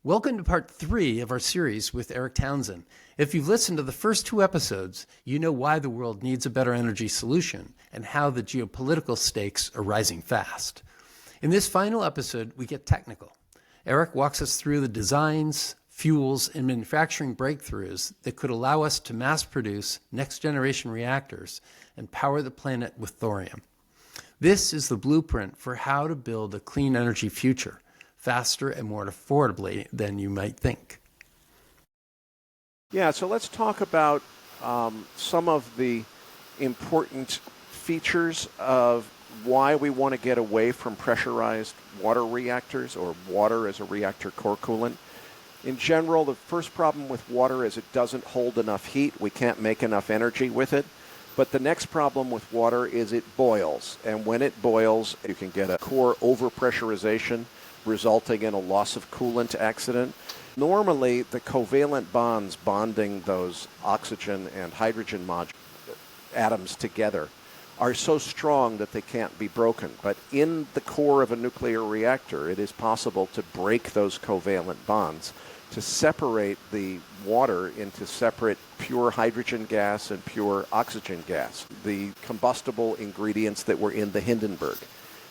Welcome to part 3 of our series with Erik Townsend. If you've listened to the first 2 episodes, you know why the world needs a better energy solution and how the geopolitical stakes are rising fast. In this final episode, we get technical. Erik walks us through the designs, fuels, and manufacturing breakthroughs that could allow us to mass produce next-generation reactors and power the planet with thorium. This is the blueprint for how to build a clean energy future, faster and more affordably than you might think. Yeah, so let's talk about some of the important features of why we want to get away from pressurized water reactors or water as a reactor core coolant. In general, the first problem with water is it doesn't hold enough heat. We can't make enough energy with it. But the next problem with water is it boils. And when it boils, you can get a core overpressurization, resulting in a loss of coolant accident. Normally, the covalent bonds bonding those oxygen and hydrogen atoms together are so strong that they can't be broken. But in the core of a nuclear reactor, it is possible to break those covalent bonds, to separate the water into separate pure hydrogen gas and pure oxygen gas, the combustible ingredients that were in the Hindenburg.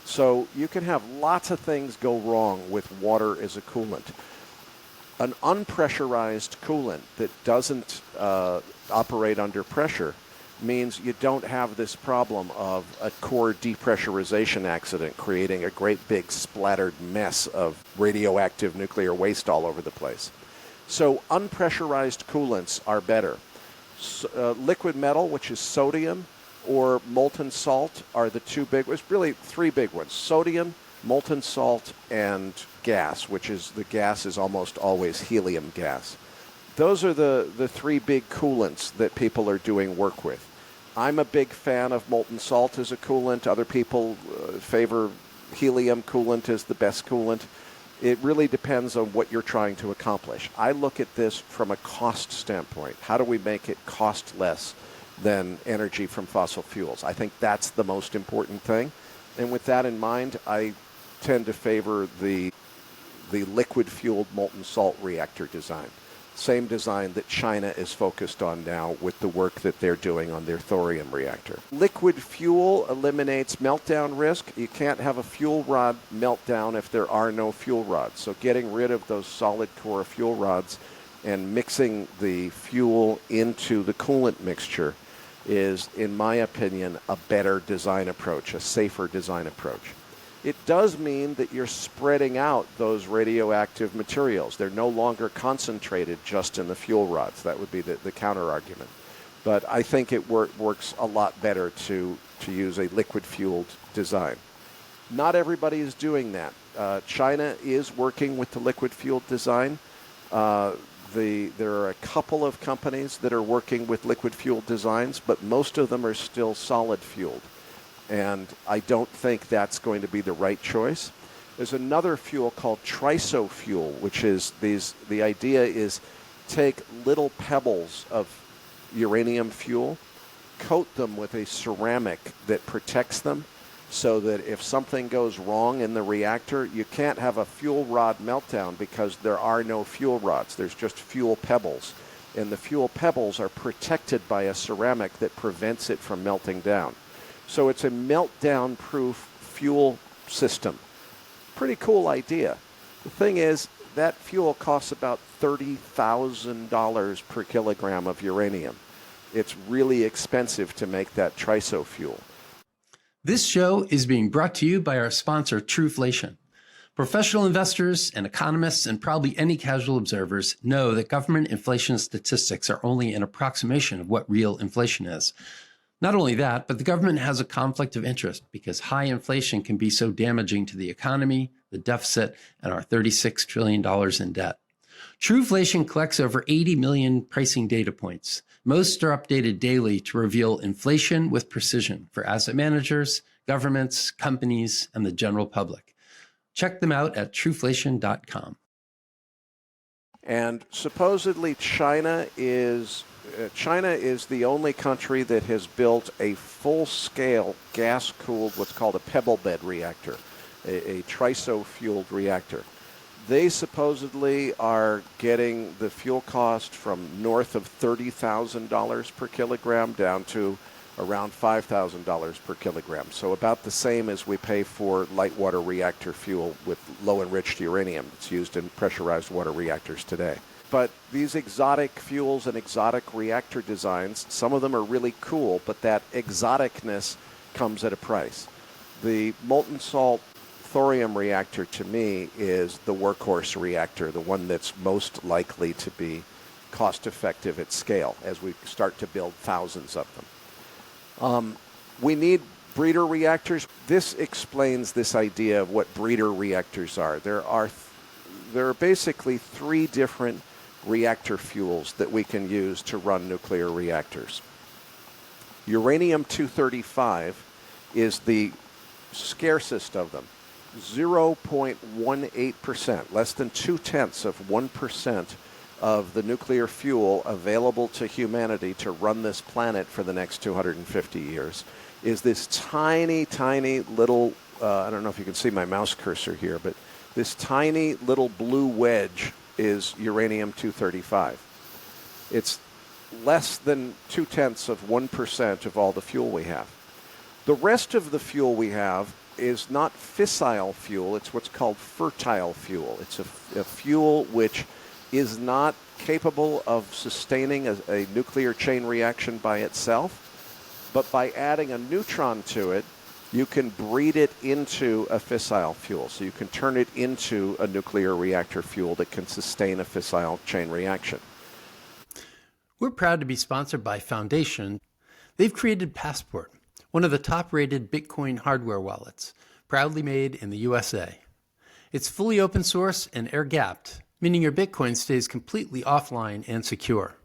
So you can have lots of things go wrong with water as a coolant. An unpressurized coolant that doesn't operate under pressure means you don't have this problem of a core depressurization accident creating a great big splattered mess of radioactive nuclear waste all over the place. So unpressurized coolants are better. Liquid metal, which is sodium, or molten salt are the two big ones, really 3 big ones: sodium, molten salt, and gas, which is the gas is almost always helium gas. Those are the 3 big coolants that people are doing work with. I'm a big fan of molten salt as a coolant. Other people favor helium coolant as the best coolant. It really depends on what you're trying to accomplish. I look at this from a cost standpoint. How do we make it cost less than energy from fossil fuels? I think that's the most important thing. And with that in mind, I tend to favor the liquid-fueled molten salt reactor design. Same design that China is focused on now with the work that they're doing on their thorium reactor. Liquid fuel eliminates meltdown risk. You can't have a fuel rod meltdown if there are no fuel rods. So getting rid of those solid core fuel rods and mixing the fuel into the coolant mixture is, in my opinion, a better design approach, a safer design approach. It does mean that you're spreading out those radioactive materials. They're no longer concentrated just in the fuel rods. That would be the counter-argument. But I think it works a lot better to use a liquid-fueled design. Not everybody is doing that. China is working with the liquid-fueled design. There are a couple of companies that are working with liquid-fueled designs, but most of them are still solid-fueled. And I don't think that's going to be the right choice. There's another fuel called triso fuel, which is the idea is take little pebbles of uranium fuel, coat them with a ceramic that protects them so that if something goes wrong in the reactor, you can't have a fuel rod meltdown because there are no fuel rods. There's just fuel pebbles. And the fuel pebbles are protected by a ceramic that prevents it from melting down. So it's a meltdown-proof fuel system. Pretty cool idea. The thing is, that fuel costs about $30,000 per kilogram of uranium. It's really expensive to make that triso fuel. This show is being brought to you by our sponsor, Trueflation. Professional investors and economists and probably any casual observers know that government inflation statistics are only an approximation of what real inflation is. Not only that, but the government has a conflict of interest because high inflation can be so damaging to the economy, the deficit, and our $36 trillion in debt. Trueflation collects over 80 million pricing data points. Most are updated daily to reveal inflation with precision for asset managers, governments, companies, and the general public. Check them out at trueflation.com. And supposedly China is the only country that has built a full-scale gas-cooled, what's called a pebble bed reactor, a triso-fueled reactor. They supposedly are getting the fuel cost from north of $30,000 per kilogram down to around $5,000 per kilogram. So about the same as we pay for light water reactor fuel with low enriched uranium that's used in pressurized water reactors today. But these exotic fuels and exotic reactor designs, some of them are really cool, but that exoticness comes at a price. The molten salt thorium reactor, to me, is the workhorse reactor, the one that's most likely to be cost-effective at scale as we start to build thousands of them. We need breeder reactors. This explains this idea of what breeder reactors are. There are basically three different reactor fuels that we can use to run nuclear reactors. Uranium-235 is the scarcest of them. 0.18%, less than 0.2% of the nuclear fuel available to humanity to run this planet for the next 250 years is this tiny, tiny little, I don't know if you can see my mouse cursor here, but this tiny little blue wedge is uranium-235. It's less than 0.2% of all the fuel we have. The rest of the fuel we have is not fissile fuel, it's what's called fertile fuel. It's a fuel which is not capable of sustaining a nuclear chain reaction by itself, but by adding a neutron to it, you can breed it into a fissile fuel. So you can turn it into a nuclear reactor fuel that can sustain a fissile chain reaction. We're proud to be sponsored by Foundation. They've created Passport, one of the top-rated Bitcoin hardware wallets, proudly made in the USA. It's fully open source and air-gapped, meaning your Bitcoin stays completely offline and secure.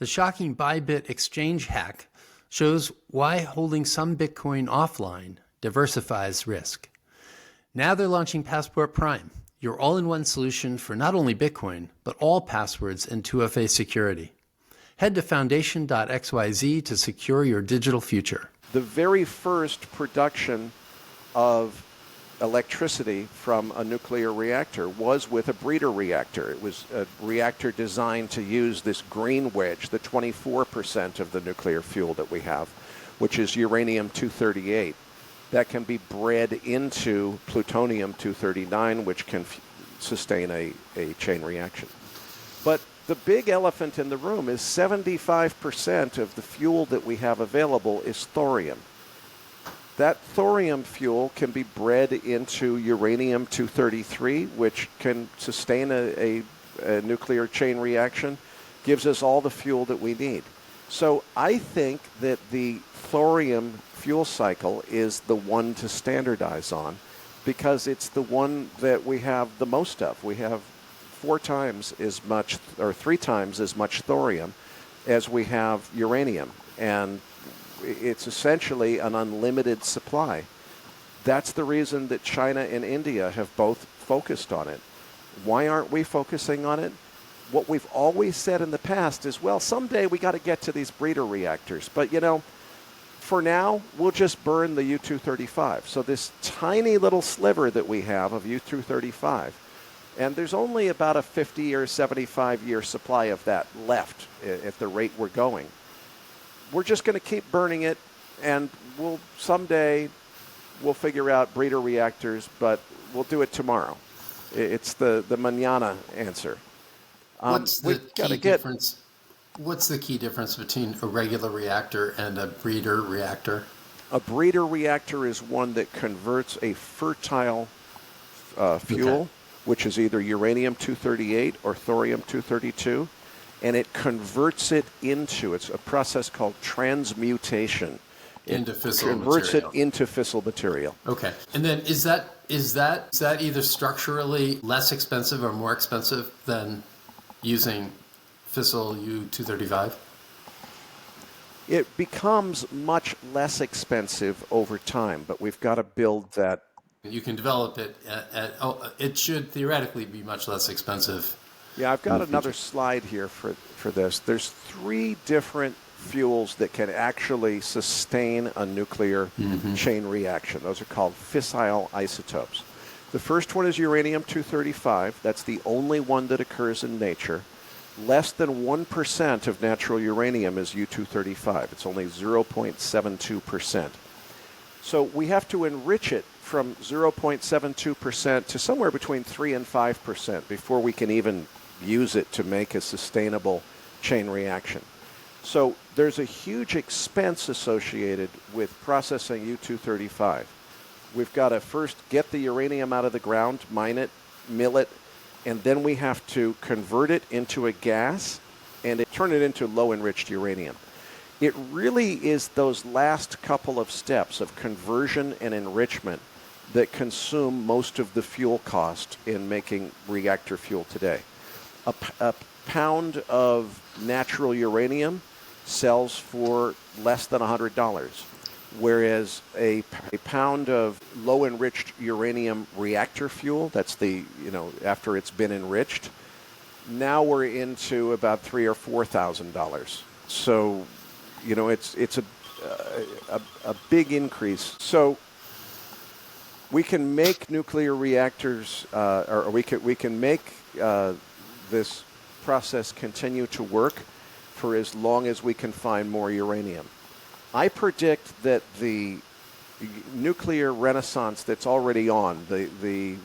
The shocking Bybit exchange hack shows why holding some Bitcoin offline diversifies risk. Now they're launching Passport Prime, your all-in-one solution for not only Bitcoin, but all passwords and 2FA security. Head to foundation.xyz to secure your digital future. The very first production of electricity from a nuclear reactor was with a breeder reactor. It was a reactor designed to use this green wedge, the 24% of the nuclear fuel that we have, which is uranium-238. That can be bred into plutonium-239, which can sustain a chain reaction. But the big elephant in the room is 75% of the fuel that we have available is thorium. That thorium fuel can be bred into uranium-233, which can sustain a nuclear chain reaction, gives us all the fuel that we need. So I think that the thorium fuel cycle is the one to standardize on because it's the one that we have the most of. We have 4 times as much, or 3 times as much thorium as we have uranium. And it's essentially an unlimited supply. That's the reason that China and India have both focused on it. Why aren't we focusing on it? What we've always said in the past is, well, someday we got to get to these breeder reactors. But, you know, for now, we'll just burn the U-235. So this tiny little sliver that we have of U-235, and there's only about a 50 or 75-year supply of that left at the rate we're going. We're just going to keep burning it, and someday we'll figure out breeder reactors, but we'll do it tomorrow. It's the mañana answer. What's the key difference? What's the key difference between a regular reactor and a breeder reactor? A breeder reactor is one that converts a fertile fuel, which is either uranium-238 or thorium-232, and it converts it into, it's a process called transmutation. Into fissile converts material. It into fissile material. Okay. And then is that either structurally less expensive or more expensive than using fissile U-235? It becomes much less expensive over time, but we've got to build that. You can develop it it should theoretically be much less expensive. Yeah, I've got another slide here for this. There's 3 different fuels that can actually sustain a nuclear chain reaction. Those are called fissile isotopes. The first one is uranium-235. That's the only one that occurs in nature. Less than 1% of natural uranium is U-235. It's only 0.72%. So we have to enrich it from 0.72% to somewhere between 3 and 5% before we can even use it to make a sustainable chain reaction. So there's a huge expense associated with processing U-235. We've got to first get the uranium out of the ground, mine it, mill it, and then we have to convert it into a gas and turn it into low-enriched uranium. It really is those last couple of steps of conversion and enrichment that consume most of the fuel cost in making reactor fuel today. A pound of natural uranium sells for less than $100, whereas a pound of low-enriched uranium reactor fuel, that's the, after it's been enriched, now we're into about $3,000 or $4,000. So, it's a big increase. So we can make nuclear reactors, or we can make this process continue to work for as long as we can find more uranium. I predict that the nuclear renaissance that's already on, the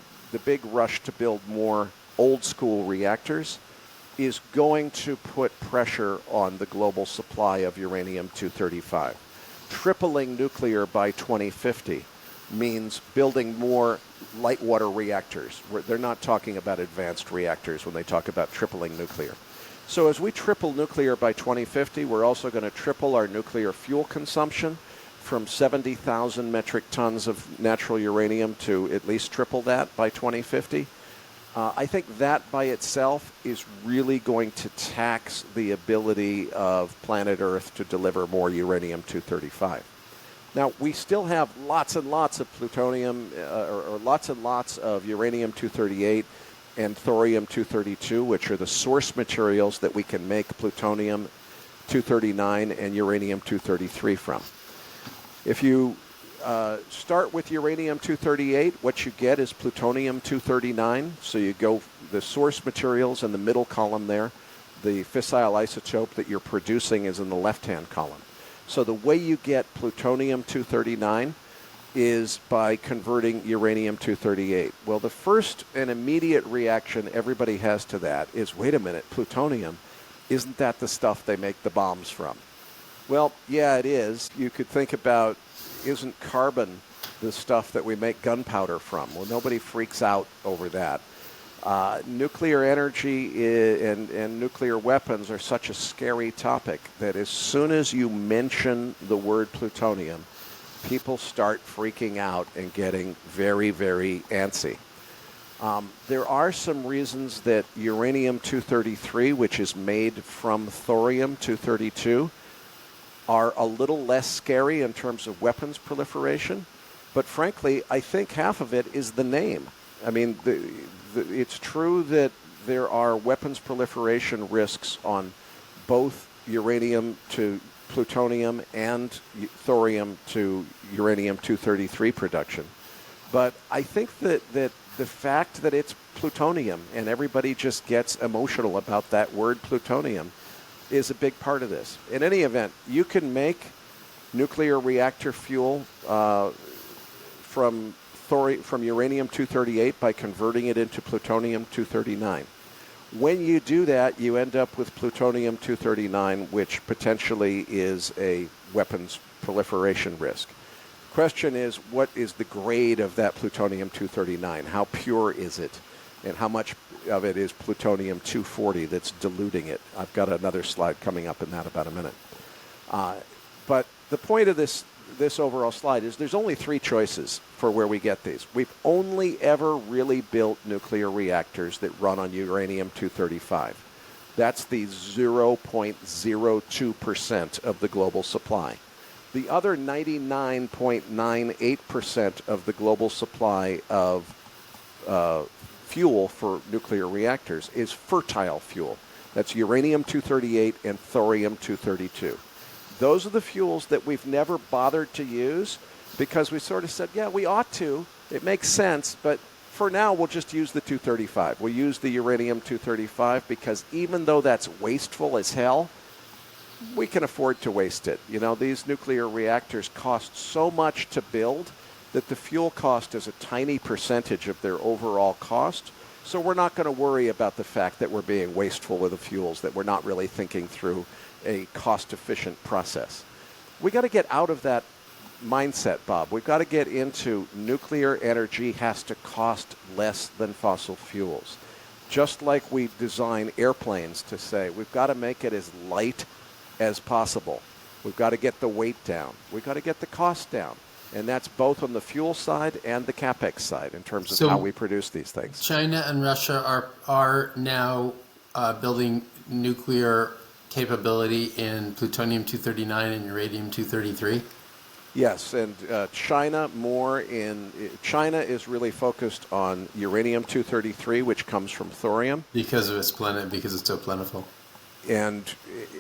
big rush to build more old-school reactors, is going to put pressure on the global supply of uranium-235. Tripling nuclear by 2050 means building more light water reactors. They're not talking about advanced reactors when they talk about tripling nuclear. So as we triple nuclear by 2050, we're also going to triple our nuclear fuel consumption from 70,000 metric tons of natural uranium to at least triple that by 2050. I think that by itself is really going to tax the ability of planet Earth to deliver more uranium-235. Now, we still have lots and lots of plutonium, or lots and lots of uranium-238 and thorium-232, which are the source materials that we can make plutonium-239 and uranium-233 from. If you start with uranium-238, what you get is plutonium-239. So you go the source materials in the middle column there. The fissile isotope that you're producing is in the left-hand column. So the way you get plutonium-239 is by converting uranium-238. Well, the first and immediate reaction everybody has to that is, wait a minute, plutonium, isn't that the stuff they make the bombs from? Well, yeah, it is. You could think about, isn't carbon the stuff that we make gunpowder from? Well, nobody freaks out over that. Nuclear energy and nuclear weapons are such a scary topic that as soon as you mention the word plutonium, people start freaking out and getting very, very antsy. There are some reasons that uranium-233, which is made from thorium-232, are a little less scary in terms of weapons proliferation. But frankly, I think half of it is the name. I mean, it's true that there are weapons proliferation risks on both uranium to plutonium and thorium to uranium-233 production. But I think that the fact that it's plutonium and everybody just gets emotional about that word plutonium is a big part of this. In any event, you can make nuclear reactor fuel from uranium-238 by converting it into plutonium-239. When you do that, you end up with plutonium-239, which potentially is a weapons proliferation risk. The question is, what is the grade of that plutonium-239? How pure is it? And how much of it is plutonium-240 that's diluting it? I've got another slide coming up in that about a minute. But the point of this overall slide is there's only three choices for where we get these. We've only ever really built nuclear reactors that run on uranium-235. That's the 0.02% of the global supply. The other 99.98% of the global supply of fuel for nuclear reactors is fertile fuel. That's uranium-238 and thorium-232. Those are the fuels that we've never bothered to use because we sort of said, yeah, we ought to. It makes sense, but for now, we'll just use the 235. We'll use the uranium-235 because even though that's wasteful as hell, we can afford to waste it. You know, these nuclear reactors cost so much to build that the fuel cost is a tiny percentage of their overall cost. So we're not going to worry about the fact that we're being wasteful with the fuels, that we're not really thinking through a cost-efficient process. We got to get out of that mindset, Bob. We've got to get into nuclear energy has to cost less than fossil fuels. Just like we design airplanes to say, we've got to make it as light as possible. We've got to get the weight down. We've got to get the cost down. And that's both on the fuel side and the CapEx side in terms of how we produce these things. China and Russia are now building nuclear capability in plutonium-239 and uranium-233. Yes, and China is really focused on uranium-233, which comes from thorium. Because it's so plentiful. And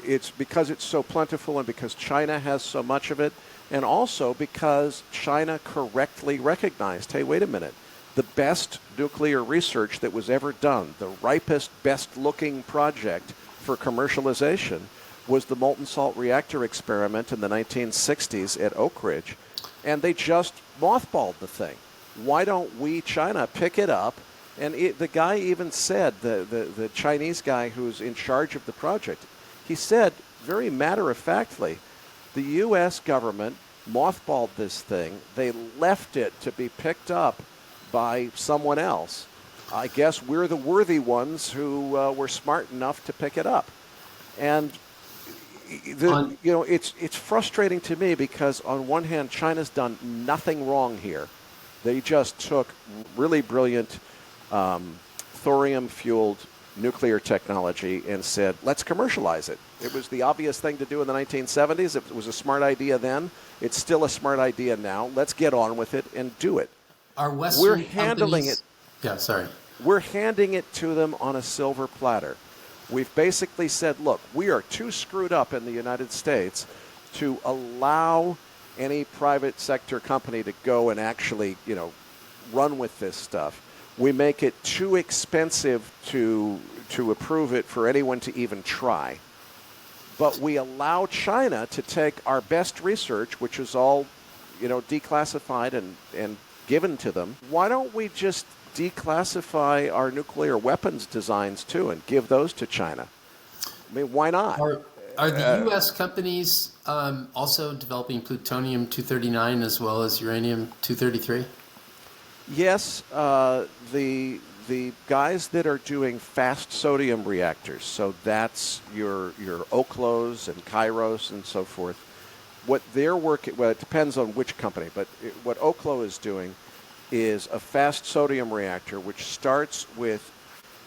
it's because it's so plentiful and because China has so much of it, and also because China correctly recognized, hey, wait a minute, the best nuclear research that was ever done, the ripest, best-looking project for commercialization was the molten salt reactor experiment in the 1960s at Oak Ridge, and they just mothballed the thing. Why don't we, China, pick it up? And the guy even said, the Chinese guy who's in charge of the project, he said very matter-of-factly, the U.S. government mothballed this thing. They left it to be picked up by someone else. I guess we're the worthy ones who were smart enough to pick it up. And it's frustrating to me because on one hand, China's done nothing wrong here. They just took really brilliant thorium-fueled nuclear technology and said, let's commercialize it. It was the obvious thing to do in the 1970s. It was a smart idea then. It's still a smart idea now. Let's get on with it and do it. We're handling it. Yeah, sorry. We're handing it to them on a silver platter. We've basically said, look, we are too screwed up in the United States to allow any private sector company to go and actually, run with this stuff. We make it too expensive to approve it for anyone to even try. But we allow China to take our best research, which is all, declassified and given to them. Why don't we just declassify our nuclear weapons designs too and give those to China? I mean, why not? Are the U.S. companies also developing plutonium-239 as well as uranium-233? Yes, the guys that are doing fast sodium reactors, so that's your Oklos and Kairos and so forth. What they're working, well, it depends on which company, but what Oklo is doing is a fast sodium reactor which starts with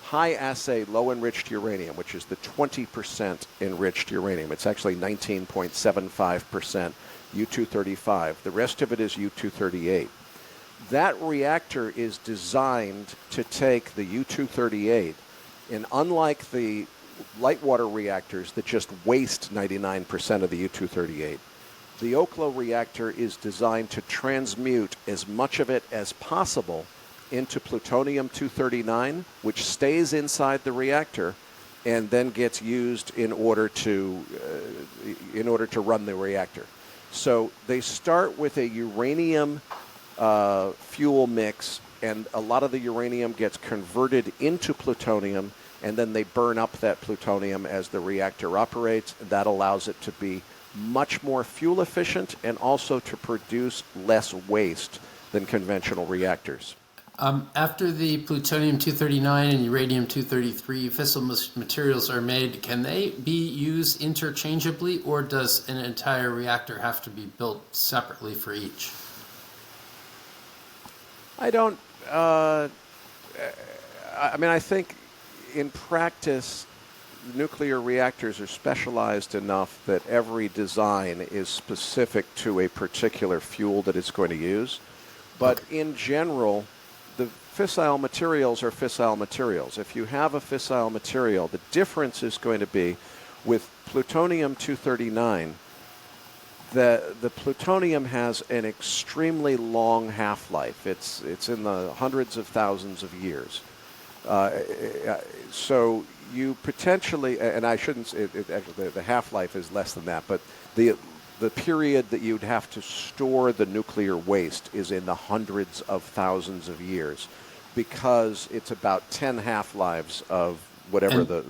high assay low enriched uranium, which is the 20% enriched uranium. It's actually 19.75% U-235. The rest of it is U-238. That reactor is designed to take the U-238, and unlike the light water reactors that just waste 99% of the U-238, the Oklo reactor is designed to transmute as much of it as possible into plutonium-239, which stays inside the reactor and then gets used in order to run the reactor. So they start with a uranium fuel mix, and a lot of the uranium gets converted into plutonium, and then they burn up that plutonium as the reactor operates. That allows it to be much more fuel efficient and also to produce less waste than conventional reactors. After the plutonium-239 and uranium-233 fissile materials are made, can they be used interchangeably, or does an entire reactor have to be built separately for each? I don't. I think in practice, nuclear reactors are specialized enough that every design is specific to a particular fuel that it's going to use. But in general, the fissile materials are fissile materials. If you have a fissile material, the difference is going to be with plutonium-239, The plutonium has an extremely long half-life. It's in the hundreds of thousands of years. So you potentially, and I shouldn't, actually the half-life is less than that, but the period that you'd have to store the nuclear waste is in the hundreds of thousands of years, because it's about 10 half-lives of whatever the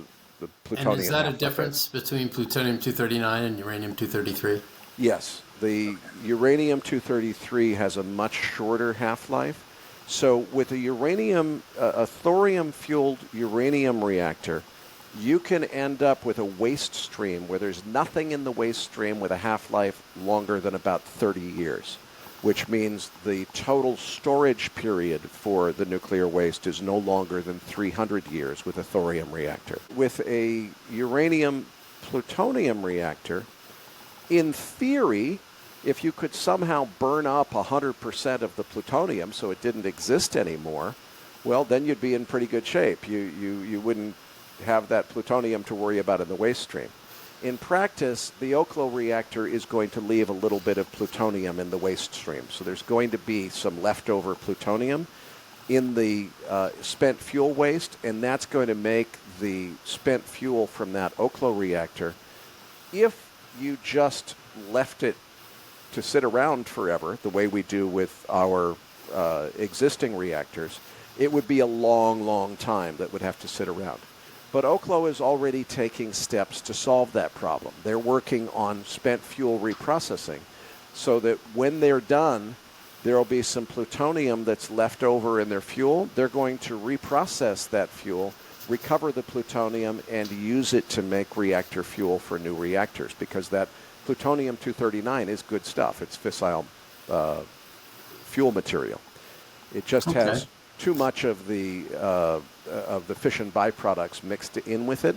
plutonium. And is that a half-life difference between plutonium-239 and uranium-233? Yes, the uranium-233 has a much shorter half-life. So with a thorium-fueled uranium reactor, you can end up with a waste stream where there's nothing in the waste stream with a half-life longer than about 30 years, which means the total storage period for the nuclear waste is no longer than 300 years with a thorium reactor. With a uranium-plutonium reactor, in theory, if you could somehow burn up 100% of the plutonium so it didn't exist anymore, well, then you'd be in pretty good shape. You wouldn't have that plutonium to worry about in the waste stream. In practice, the Oklo reactor is going to leave a little bit of plutonium in the waste stream. So there's going to be some leftover plutonium in the spent fuel waste, and that's going to make the spent fuel from that Oklo reactor, if you just left it to sit around forever, the way we do with our existing reactors, it would be a long, long time that would have to sit around. But Oklo is already taking steps to solve that problem. They're working on spent fuel reprocessing so that when they're done, there will be some plutonium that's left over in their fuel. They're going to reprocess that fuel, recover the plutonium, and use it to make reactor fuel for new reactors, because that plutonium-239 is good stuff. It's fissile fuel material. It just has too much of the fission byproducts mixed in with it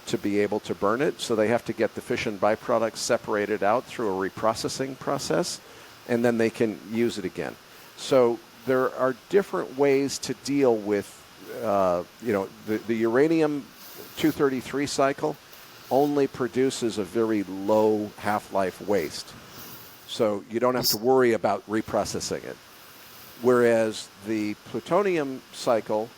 to be able to burn it. So they have to get the fission byproducts separated out through a reprocessing process, and then they can use it again. So there are different ways to deal with, the uranium-233 cycle only produces a very low half-life waste. So you don't have to worry about reprocessing it. Whereas the plutonium cycle,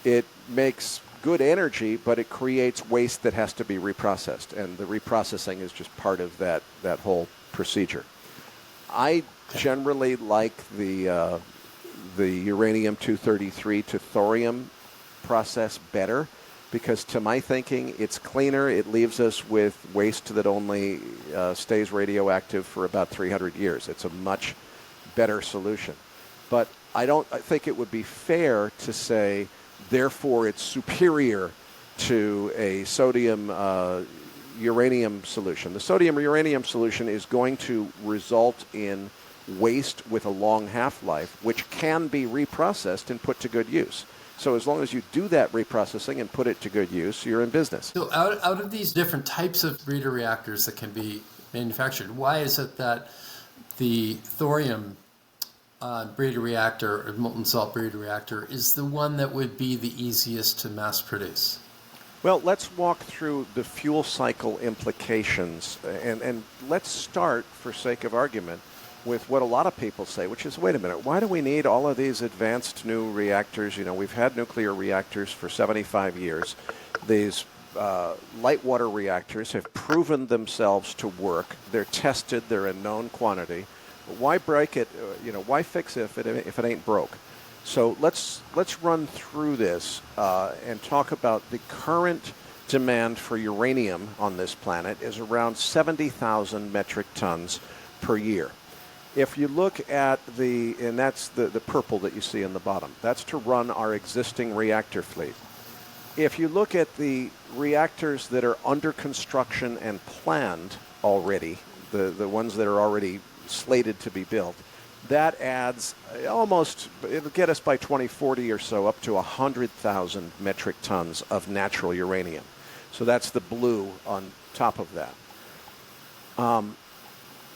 it makes good energy, but it creates waste that has to be reprocessed. And the reprocessing is just part of that whole procedure. I generally like the uranium-233 to thorium process better, because to my thinking, it's cleaner. It leaves us with waste that only stays radioactive for about 300 years. It's a much better solution. But I think it would be fair to say, therefore, it's superior to a sodium-uranium solution. The sodium-uranium solution is going to result in waste with a long half-life, which can be reprocessed and put to good use. So as long as you do that reprocessing and put it to good use, you're in business. So out of these different types of breeder reactors that can be manufactured, why is it that the thorium breeder reactor or molten salt breeder reactor is the one that would be the easiest to mass produce? Well, let's walk through the fuel cycle implications, and let's start, for sake of argument, with what a lot of people say, which is, wait a minute, why do we need all of these advanced new reactors? You know, we've had nuclear reactors for 75 years. These light water reactors have proven themselves to work. They're tested. They're a known quantity. Why break it? Why fix it if it ain't broke? So let's run through this and talk about the current demand for uranium on this planet is around 70,000 metric tons per year. If you look at and that's the purple that you see in the bottom, that's to run our existing reactor fleet. If you look at the reactors that are under construction and planned already, the ones that are already slated to be built, that adds it'll get us by 2040 or so up to 100,000 metric tons of natural uranium. So that's the blue on top of that.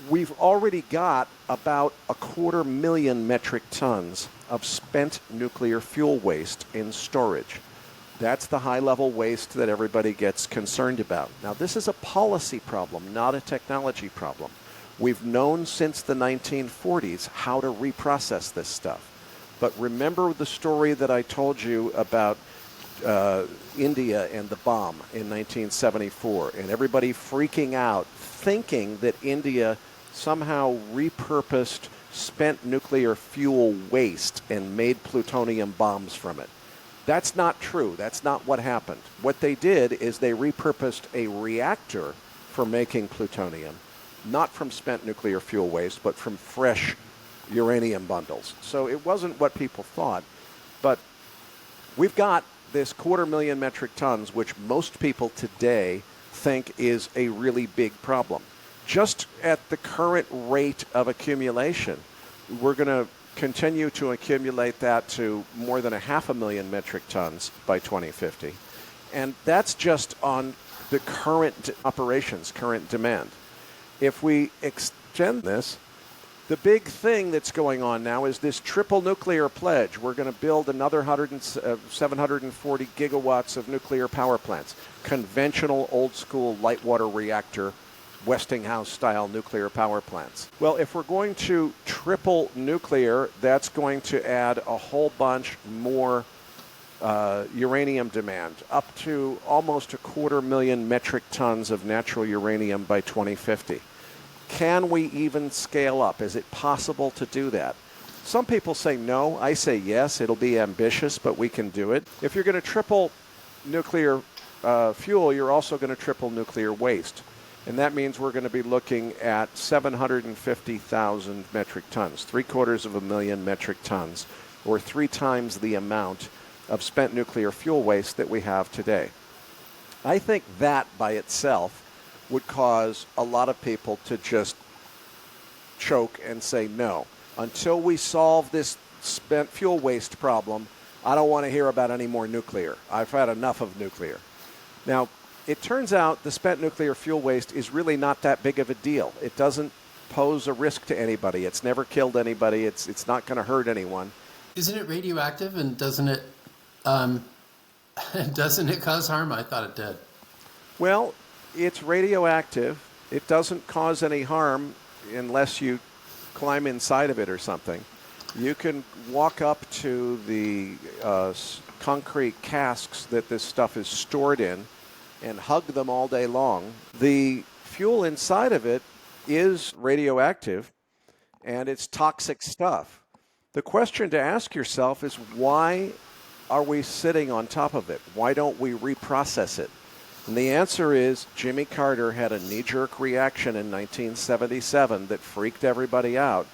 We've already got about 250,000 metric tons of spent nuclear fuel waste in storage. That's the high-level waste that everybody gets concerned about. Now, this is a policy problem, not a technology problem. We've known since the 1940s how to reprocess this stuff. But remember the story that I told you about India and the bomb in 1974, and everybody freaking out, thinking that India somehow repurposed spent nuclear fuel waste and made plutonium bombs from it. That's not true. That's not what happened. What they did is they repurposed a reactor for making plutonium, not from spent nuclear fuel waste, but from fresh uranium bundles. So it wasn't what people thought. But we've got this 250,000 metric tons, which most people today think is a really big problem. Just at the current rate of accumulation, we're going to continue to accumulate that to more than 500,000 metric tons by 2050. And that's just on the current operations, current demand. If we extend this, the big thing that's going on now is this triple nuclear pledge. We're going to build another 740 gigawatts of nuclear power plants, conventional old school light water reactor, Westinghouse-style nuclear power plants. Well, if we're going to triple nuclear, that's going to add a whole bunch more uranium demand, up to almost 250,000 metric tons of natural uranium by 2050. Can we even scale up? Is it possible to do that? Some people say no. I say yes. It'll be ambitious, but we can do it. If you're going to triple nuclear fuel, you're also going to triple nuclear waste. And that means we're going to be looking at 750,000 metric tons, 750,000 metric tons, or 3 times the amount of spent nuclear fuel waste that we have today. I think that by itself would cause a lot of people to just choke and say no. Until we solve this spent fuel waste problem, I don't want to hear about any more nuclear. I've had enough of nuclear. Now, it turns out the spent nuclear fuel waste is really not that big of a deal. It doesn't pose a risk to anybody. It's never killed anybody. It's not going to hurt anyone. Isn't it radioactive, and doesn't it cause harm? I thought it did. Well, it's radioactive. It doesn't cause any harm unless you climb inside of it or something. You can walk up to the concrete casks that this stuff is stored in and hug them all day long. The fuel inside of it is radioactive, and it's toxic stuff. The question to ask yourself is, why are we sitting on top of it? Why don't we reprocess it? And the answer is Jimmy Carter had a knee-jerk reaction in 1977 that freaked everybody out,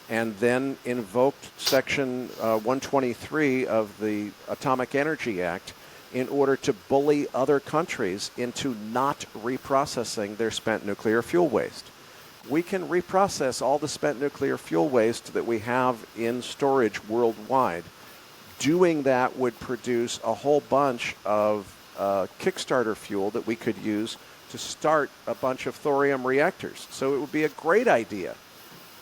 and then invoked Section 123 of the Atomic Energy Act in order to bully other countries into not reprocessing their spent nuclear fuel waste. We can reprocess all the spent nuclear fuel waste that we have in storage worldwide. Doing that would produce a whole bunch of Kickstarter fuel that we could use to start a bunch of thorium reactors. So it would be a great idea.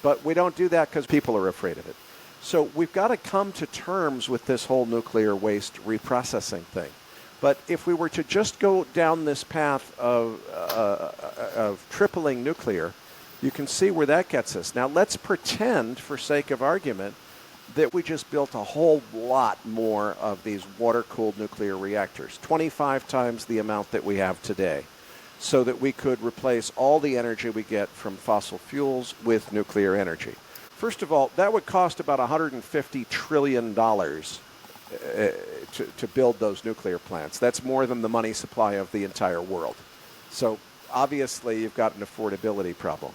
But we don't do that because people are afraid of it. So we've got to come to terms with this whole nuclear waste reprocessing thing. But if we were to just go down this path of tripling nuclear, you can see where that gets us. Now let's pretend, for sake of argument, that we just built a whole lot more of these water-cooled nuclear reactors, 25 times the amount that we have today, so that we could replace all the energy we get from fossil fuels with nuclear energy. First of all, that would cost about $150 trillion to build those nuclear plants. That's more than the money supply of the entire world. So obviously you've got an affordability problem.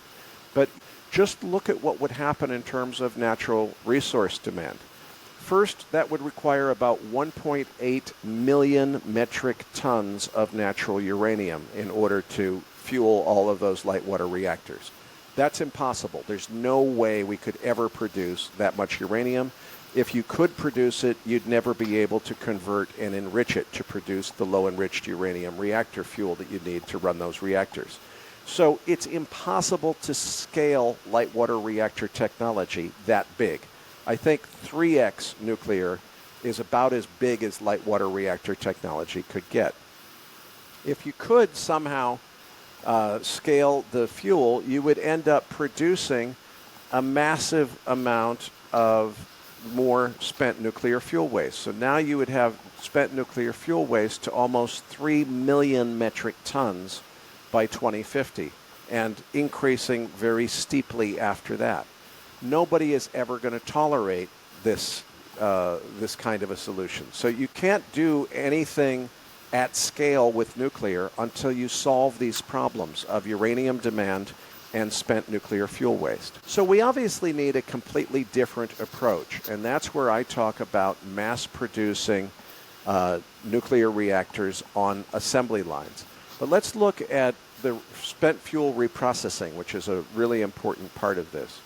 But just look at what would happen in terms of natural resource demand. First, that would require about 1.8 million metric tons of natural uranium in order to fuel all of those light water reactors. That's impossible. There's no way we could ever produce that much uranium. If you could produce it, you'd never be able to convert and enrich it to produce the low-enriched uranium reactor fuel that you need to run those reactors. So it's impossible to scale light water reactor technology that big. I think 3x nuclear is about as big as light water reactor technology could get. If you could somehow scale the fuel, you would end up producing a massive amount of more spent nuclear fuel waste. So now you would have spent nuclear fuel waste to almost 3 million metric tons by 2050, and increasing very steeply after that. Nobody is ever going to tolerate this kind of a solution. So you can't do anything at scale with nuclear until you solve these problems of uranium demand and spent nuclear fuel waste. So we obviously need a completely different approach, and that's where I talk about mass producing nuclear reactors on assembly lines. But let's look at the spent fuel reprocessing, which is a really important part of this.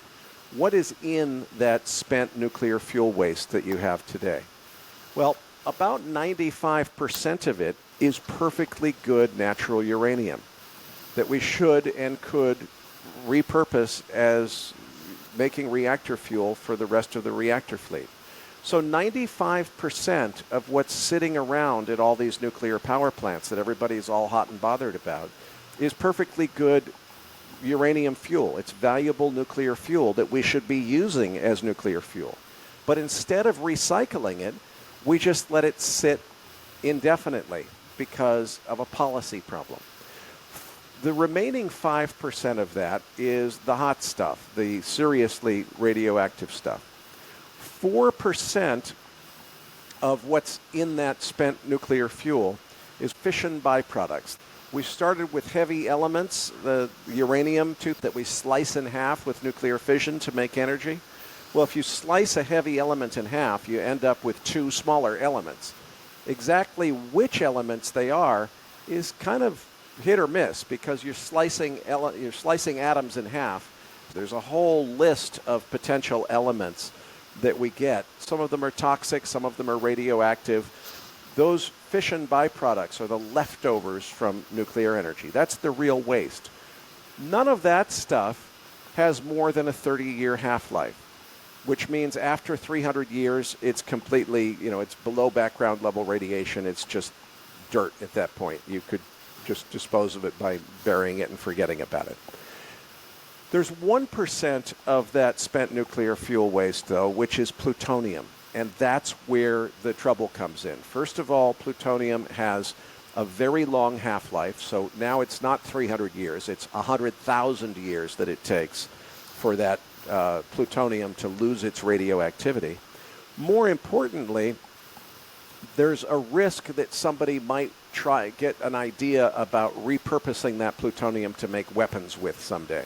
What is in that spent nuclear fuel waste that you have today? Well, about 95% of it is perfectly good natural uranium that we should and could repurpose as making reactor fuel for the rest of the reactor fleet. So 95% of what's sitting around at all these nuclear power plants that everybody's all hot and bothered about is perfectly good uranium fuel. It's valuable nuclear fuel that we should be using as nuclear fuel. But instead of recycling it, we just let it sit indefinitely because of a policy problem. The remaining 5% of that is the hot stuff, the seriously radioactive stuff. 4% of what's in that spent nuclear fuel is fission byproducts. We started with heavy elements, the uranium that we slice in half with nuclear fission to make energy. Well, if you slice a heavy element in half, you end up with two smaller elements. Exactly which elements they are is kind of hit or miss because you're slicing atoms in half. There's a whole list of potential elements that we get. Some of them are toxic, some of them are radioactive. Those fission byproducts are the leftovers from nuclear energy. That's the real waste. None of that stuff has more than a 30-year half-life, which means after 300 years, it's completely, it's below background level radiation. It's just dirt at that point. You could just dispose of it by burying it and forgetting about it. There's 1% of that spent nuclear fuel waste, though, which is plutonium, and that's where the trouble comes in. First of all, plutonium has a very long half-life, so now it's not 300 years, it's 100,000 years that it takes for that plutonium to lose its radioactivity. More importantly, there's a risk that somebody might get an idea about repurposing that plutonium to make weapons with someday.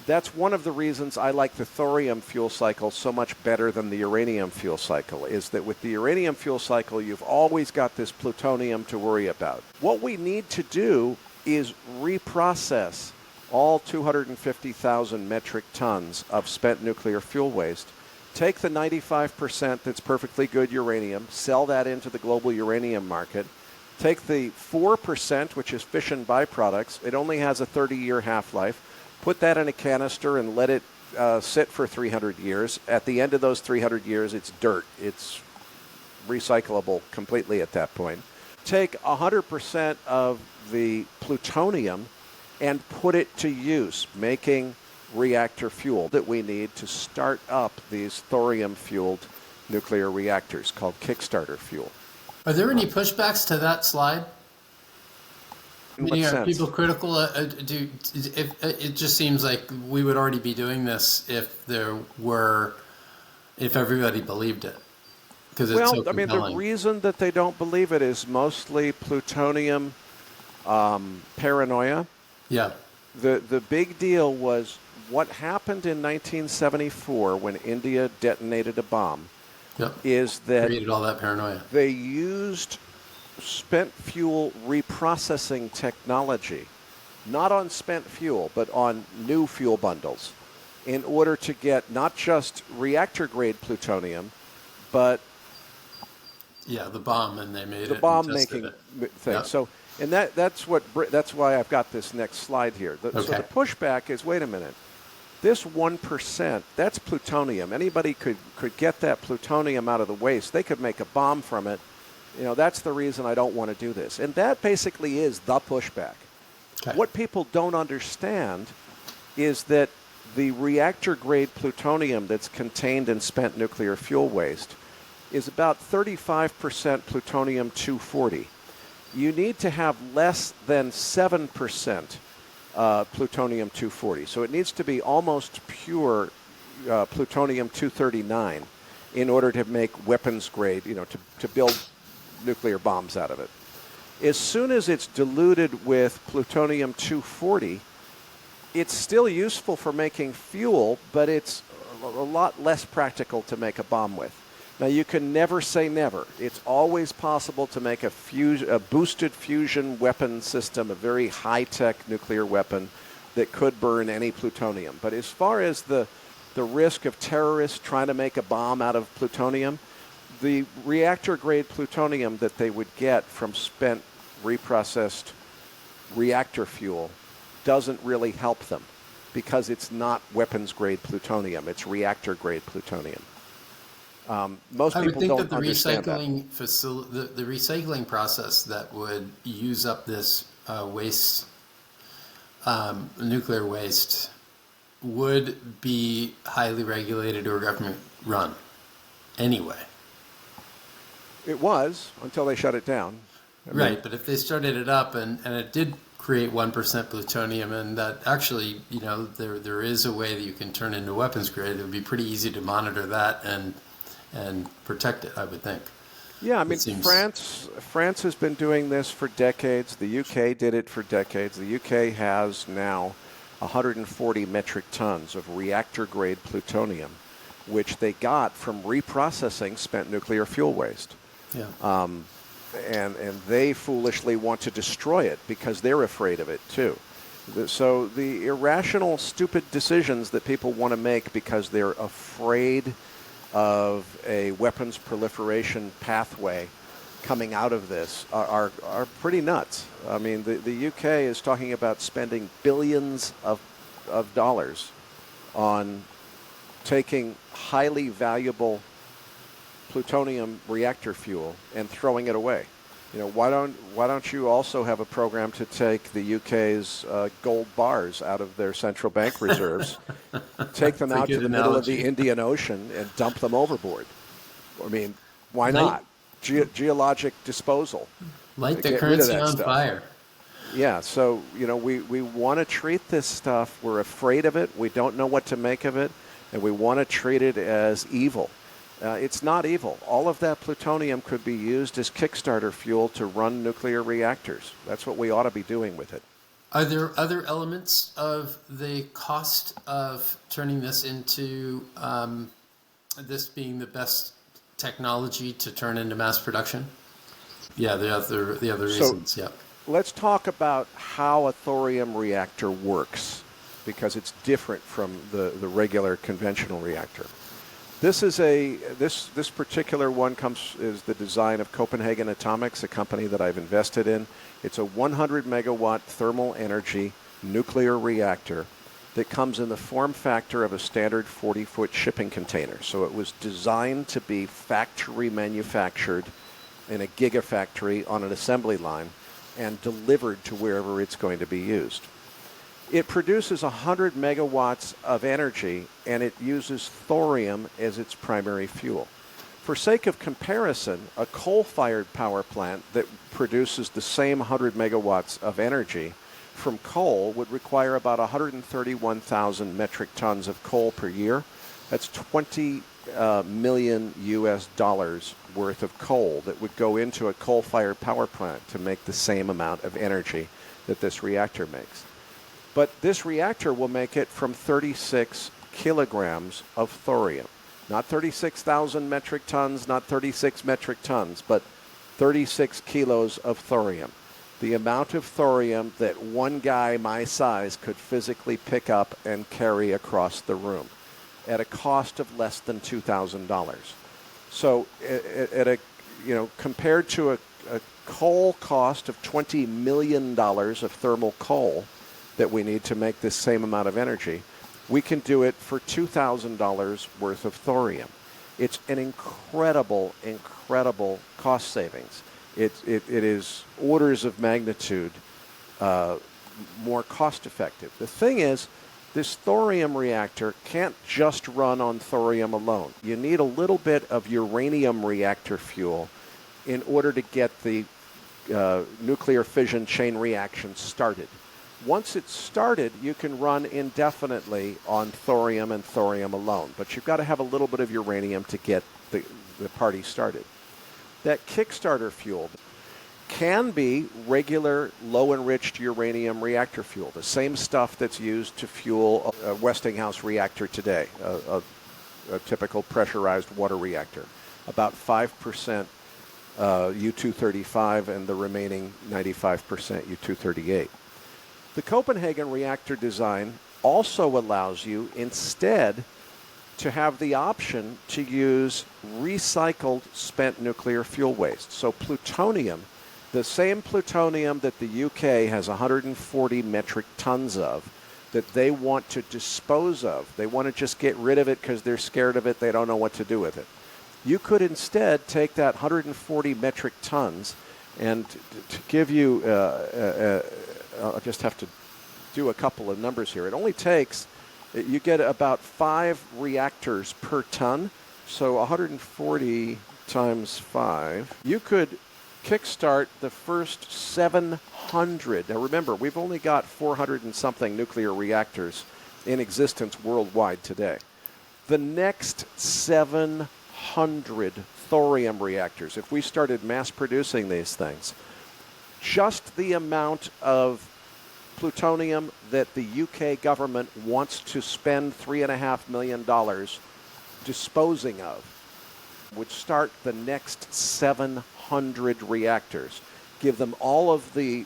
That's one of the reasons I like the thorium fuel cycle so much better than the uranium fuel cycle, is that with the uranium fuel cycle, you've always got this plutonium to worry about. What we need to do is reprocess all 250,000 metric tons of spent nuclear fuel waste, take the 95% that's perfectly good uranium, sell that into the global uranium market, take the 4%, which is fission byproducts, it only has a 30-year half-life, put that in a canister and let it sit for 300 years. At the end of those 300 years, it's dirt. It's recyclable completely at that point. Take 100% of the plutonium and put it to use, making reactor fuel that we need to start up these thorium-fueled nuclear reactors called Kickstarter fuel. Are there any pushbacks to that slide? In what sense? Are people critical? It just seems like we would already be doing this if everybody believed it. Because it's so compelling. The reason that they don't believe it is mostly plutonium paranoia. Yeah. The big deal was what happened in 1974 when India detonated a bomb. Yep. Is that created all that paranoia. They used spent fuel reprocessing technology, not on spent fuel, but on new fuel bundles, in order to get not just reactor-grade plutonium, but the bomb, and they made the bomb-making thing. Yep. So, and that's why I've got this next slide here. So the pushback is, wait a minute, this 1%, that's plutonium. Anybody could get that plutonium out of the waste. They could make a bomb from it. That's the reason I don't want to do this. And that basically is the pushback. Okay. What people don't understand is that the reactor-grade plutonium that's contained in spent nuclear fuel waste is about 35% plutonium-240. You need to have less than 7% plutonium-240. So it needs to be almost pure plutonium-239 in order to make weapons-grade, to build nuclear bombs out of it. As soon as it's diluted with plutonium-240, it's still useful for making fuel, but it's a lot less practical to make a bomb with. Now, you can never say never. It's always possible to make a boosted fusion weapon system, a very high-tech nuclear weapon that could burn any plutonium. But as far as the risk of terrorists trying to make a bomb out of plutonium, the reactor-grade plutonium that they would get from spent, reprocessed reactor fuel doesn't really help them because it's not weapons-grade plutonium. It's reactor-grade plutonium. Most people don't understand that. I would think that the recycling process that would use up this waste, nuclear waste, would be highly regulated or government run anyway. It was until they shut it down. Right, but if they started it up and it did create 1% plutonium, and that actually, there is a way that you can turn into weapons grade, it would be pretty easy to monitor that and protect it, I would think. Yeah, I mean, France has been doing this for decades. The UK did it for decades. The UK has now 140 metric tons of reactor-grade plutonium, which they got from reprocessing spent nuclear fuel waste. Yeah. And they foolishly want to destroy it because they're afraid of it too. So the irrational, stupid decisions that people want to make because they're afraid of a weapons proliferation pathway coming out of this are pretty nuts. I mean, the UK is talking about spending billions of dollars on taking highly valuable plutonium reactor fuel and throwing it away. Why don't you also have a program to take the UK's gold bars out of their central bank reserves, take them out to the middle of the Indian Ocean and dump them overboard? I mean, why not? Geologic disposal. Light the currency on fire. Yeah, so, we want to treat this stuff. We're afraid of it. We don't know what to make of it. And we want to treat it as evil. It's not evil. All of that plutonium could be used as Kickstarter fuel to run nuclear reactors. That's what we ought to be doing with it. Are there other elements of the cost of turning this into this being the best technology to turn into mass production? Yeah, the other reasons. Yeah. Let's talk about how a thorium reactor works, because it's different from the regular conventional reactor. This particular one is the design of Copenhagen Atomics, a company that I've invested in. It's a 100 megawatt thermal energy nuclear reactor that comes in the form factor of a standard 40-foot shipping container. So it was designed to be factory manufactured in a gigafactory on an assembly line and delivered to wherever it's going to be used. It produces 100 megawatts of energy, and it uses thorium as its primary fuel. For sake of comparison, a coal-fired power plant that produces the same 100 megawatts of energy from coal would require about 131,000 metric tons of coal per year. That's 20 million US dollars worth of coal that would go into a coal-fired power plant to make the same amount of energy that this reactor makes. But this reactor will make it from 36 kilograms of thorium. Not 36,000 metric tons, not 36 metric tons, but 36 kilos of thorium. The amount of thorium that one guy my size could physically pick up and carry across the room at a cost of less than $2,000. So compared to a coal cost of $20 million of thermal coal that we need to make this same amount of energy, we can do it for $2,000 worth of thorium. It's an incredible, incredible cost savings. It is orders of magnitude more cost effective. The thing is, this thorium reactor can't just run on thorium alone. You need a little bit of uranium reactor fuel in order to get the nuclear fission chain reaction started. Once it's started, you can run indefinitely on thorium and thorium alone, but you've got to have a little bit of uranium to get the party started. That Kickstarter fuel can be regular low-enriched uranium reactor fuel, the same stuff that's used to fuel a Westinghouse reactor today, a typical pressurized water reactor, about 5% U-235 and the remaining 95% U-238. The Copenhagen reactor design also allows you instead to have the option to use recycled spent nuclear fuel waste. So plutonium, the same plutonium that the UK has 140 metric tons of, that they want to dispose of. They want to just get rid of it because they're scared of it. They don't know what to do with it. You could instead take that 140 metric tons and to give you, I'll just have to do a couple of numbers here. It only takes, you get about 5 reactors per ton. So 140 times 5. You could kickstart the first 700. Now remember, we've only got 400 and something nuclear reactors in existence worldwide today. The next 700 thorium reactors, if we started mass producing these things, just the amount of plutonium that the UK government wants to spend $3.5 million disposing of would start the next 700 reactors, give them all of the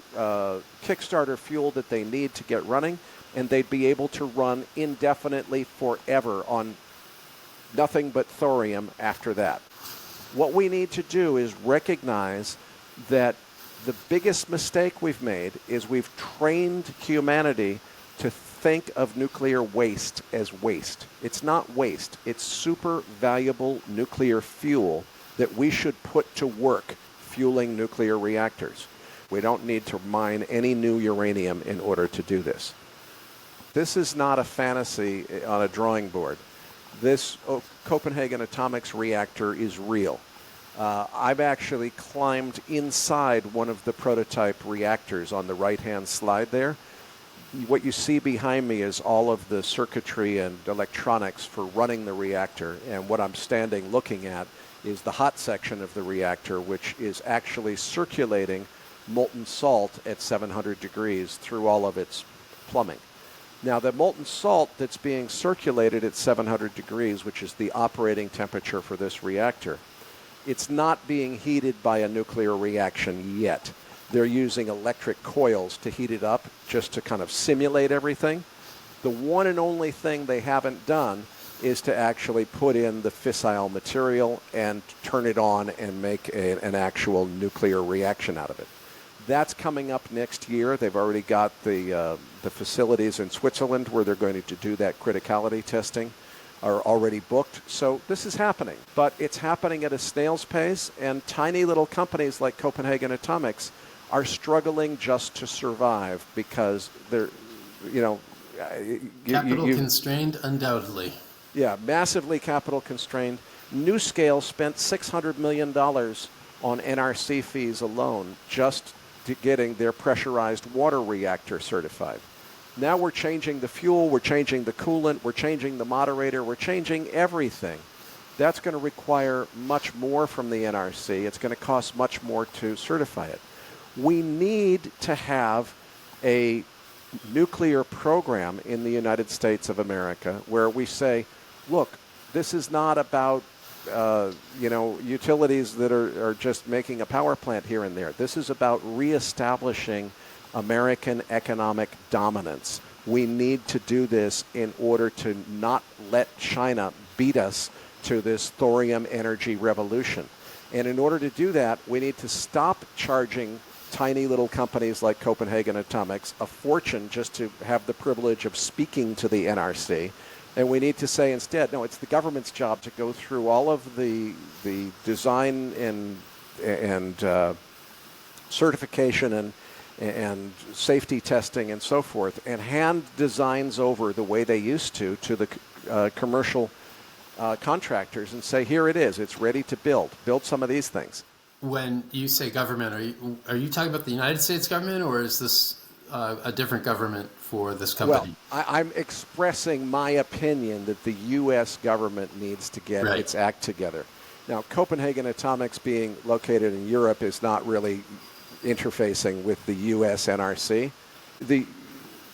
Kickstarter fuel that they need to get running, and they'd be able to run indefinitely forever on nothing but thorium after that. What we need to do is recognize that the biggest mistake we've made is we've trained humanity to think of nuclear waste as waste. It's not waste. It's super valuable nuclear fuel that we should put to work fueling nuclear reactors. We don't need to mine any new uranium in order to do this. This is not a fantasy on a drawing board. This Copenhagen Atomics reactor is real. I've actually climbed inside one of the prototype reactors on the right-hand slide there. What you see behind me is all of the circuitry and electronics for running the reactor, and what I'm standing looking at is the hot section of the reactor, which is actually circulating molten salt at 700 degrees through all of its plumbing. Now, the molten salt that's being circulated at 700 degrees, which is the operating temperature for this reactor, it's not being heated by a nuclear reaction yet. They're using electric coils to heat it up just to kind of simulate everything. The one and only thing they haven't done is to actually put in the fissile material and turn it on and make an actual nuclear reaction out of it. That's coming up next year. They've already got the facilities in Switzerland where they're going to do that criticality testing are already booked. So this is happening, but it's happening at a snail's pace, and tiny little companies like Copenhagen Atomics are struggling just to survive because they're, capital constrained, undoubtedly. Yeah, massively capital constrained. NuScale spent $600 million on NRC fees alone just to getting their pressurized water reactor certified. Now we're changing the fuel, we're changing the coolant, we're changing the moderator, we're changing everything. That's going to require much more from the NRC. It's going to cost much more to certify it. We need to have a nuclear program in the United States of America where we say, look, this is not about utilities that are just making a power plant here and there. This is about reestablishing American economic dominance. We need to do this in order to not let China beat us to this thorium energy revolution. And in order to do that, we need to stop charging tiny little companies like Copenhagen Atomics a fortune just to have the privilege of speaking to the NRC. And we need to say instead, no, it's the government's job to go through all of the design and certification and safety testing and so forth, and hand designs over the way they used to the commercial contractors and say, here it is, it's ready to build some of these things. When you say government, are you talking about the United States government, or is this a different government for this company? Well, I'm expressing my opinion that the U.S. government needs to get its act together. Now, Copenhagen Atomics being located in Europe is not really interfacing with the U.S. NRC. The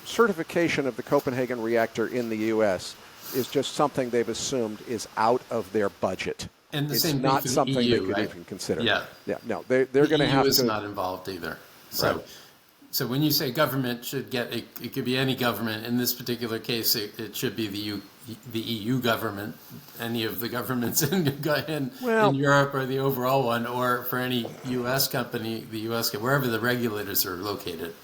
certification of the Copenhagen reactor in the U.S. is just something they've assumed is out of their budget. And the it's same not thing for something the EU, they could right? even consider. Yeah. No, they're going to have to. The EU is not involved either. So, right. So when you say government should get, it could be any government. In this particular case, it should be the EU government, any of the governments in Europe, or the overall one, or for any U.S. company, the U.S. wherever the regulators are located.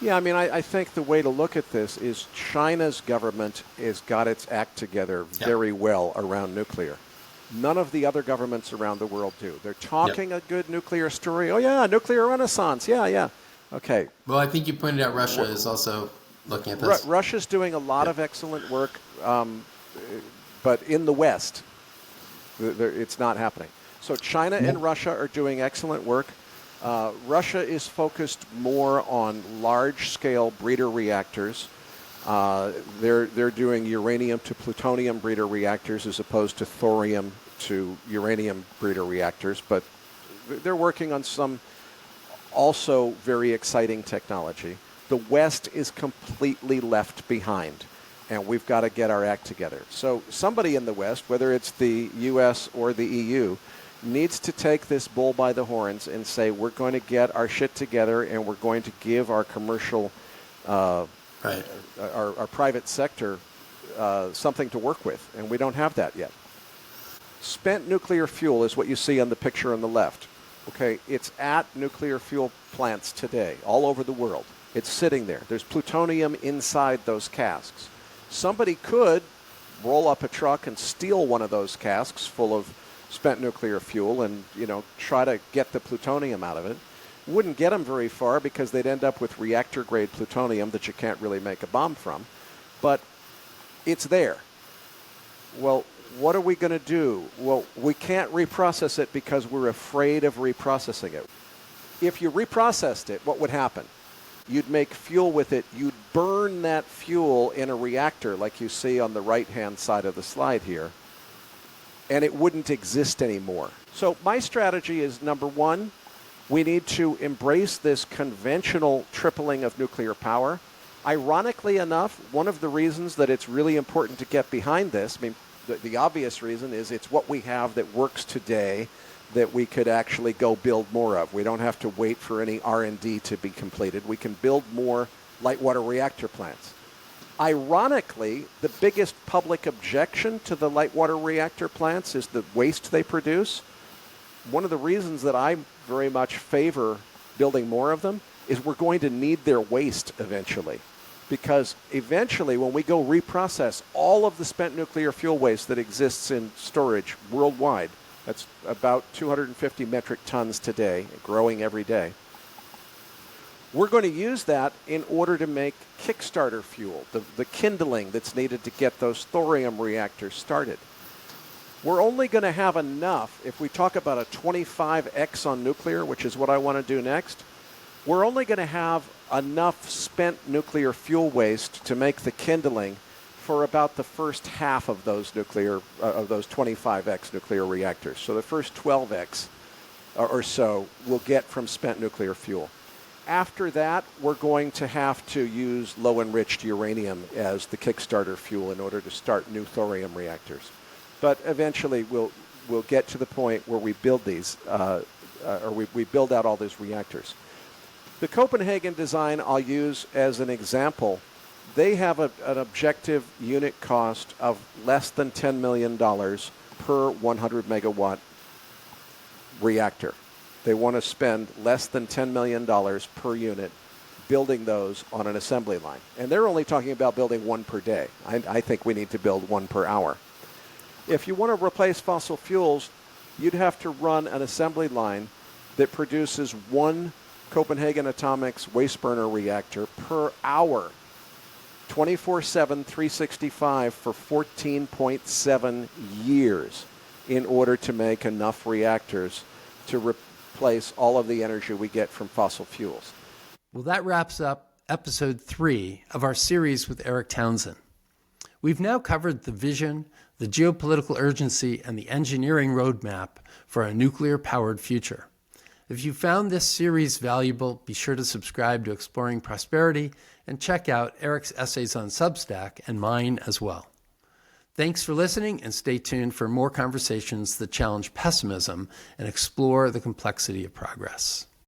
Yeah, I mean, I think the way to look at this is China's government has got its act together very well around nuclear. None of the other governments around the world do. They're talking a good nuclear story. Oh, yeah, nuclear renaissance. Yeah. Okay. Well, I think you pointed out Russia is also looking at this. Russia's doing a lot of excellent work, but in the West, it's not happening. So China and Russia are doing excellent work. Russia is focused more on large-scale breeder reactors. They're doing uranium to plutonium breeder reactors as opposed to thorium to uranium breeder reactors, but they're working on some also very exciting technology. The West is completely left behind, and we've got to get our act together. So somebody in the West, whether it's the U.S. or the EU, needs to take this bull by the horns and say, we're going to get our shit together, and we're going to give our commercial, our private sector something to work with, and we don't have that yet. Spent nuclear fuel is what you see on the picture on the left. Okay, it's at nuclear fuel plants today, all over the world. It's sitting there. There's plutonium inside those casks. Somebody could roll up a truck and steal one of those casks full of spent nuclear fuel and, try to get the plutonium out of it. Wouldn't get them very far because they'd end up with reactor-grade plutonium that you can't really make a bomb from. But it's there. Well, what are we going to do? Well, we can't reprocess it because we're afraid of reprocessing it. If you reprocessed it, what would happen? You'd make fuel with it. You'd burn that fuel in a reactor like you see on the right-hand side of the slide here, and it wouldn't exist anymore. So my strategy is, number one, we need to embrace this conventional tripling of nuclear power. Ironically enough, one of the reasons that it's really important to get behind this, the obvious reason is it's what we have that works today that we could actually go build more of. We don't have to wait for any R&D to be completed. We can build more light water reactor plants. Ironically, the biggest public objection to the light water reactor plants is the waste they produce. One of the reasons that I very much favor building more of them is we're going to need their waste eventually. Because eventually, when we go reprocess all of the spent nuclear fuel waste that exists in storage worldwide, that's about 250 metric tons today, growing every day, we're going to use that in order to make Kickstarter fuel, the kindling that's needed to get those thorium reactors started. We're only going to have enough, if we talk about a 25x on nuclear, which is what I want to do next, we're only going to have enough spent nuclear fuel waste to make the kindling for about the first half of those 25x nuclear reactors. So the first 12x or so we'll get from spent nuclear fuel. After that, we're going to have to use low-enriched uranium as the Kickstarter fuel in order to start new thorium reactors. But eventually, we'll get to the point where we build these, we build out all these reactors. The Copenhagen design I'll use as an example. They have an objective unit cost of less than $10 million per 100 megawatt reactor. They want to spend less than $10 million per unit building those on an assembly line. And they're only talking about building one per day. I think we need to build one per hour. If you want to replace fossil fuels, you'd have to run an assembly line that produces one Copenhagen Atomic's waste burner reactor per hour, 24/7, 365 for 14.7 years in order to make enough reactors to replace all of the energy we get from fossil fuels. Well, that wraps up episode 3 of our series with Erik Townsend. We've now covered the vision, the geopolitical urgency, and the engineering roadmap for a nuclear-powered future. If you found this series valuable, be sure to subscribe to Exploring Prosperity and check out Erik's essays on Substack and mine as well. Thanks for listening, and stay tuned for more conversations that challenge pessimism and explore the complexity of progress.